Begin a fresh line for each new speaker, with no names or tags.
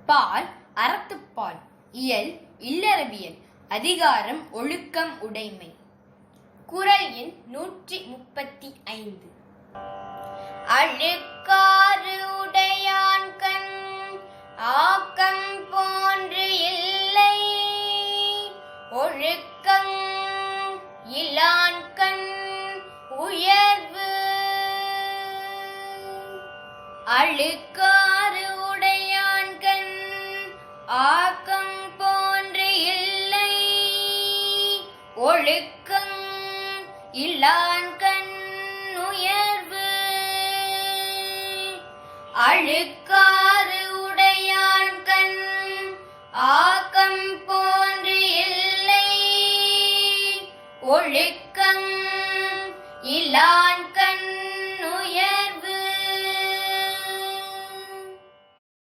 பால் அறத்துப்பால். இயல் இல்லறவியல். அதிகாரம் ஒழுக்கம் உடைமை. குறள் எண் 135. அழுக்காறு உடையான்கண் ஆக்கம் போன்று இல்லை, ஒழுக்கம் இலான்கண் உயர்வு. அழுக்காறு உடையான்கண் ஆக்கம் போன்று இல்லை, ஒழுக்கம் இலான்கண் உயர்வு. அழுக்காறு உடையான்கண் ஆக்கம் போன்று இல்லை, ஒழுக்கம்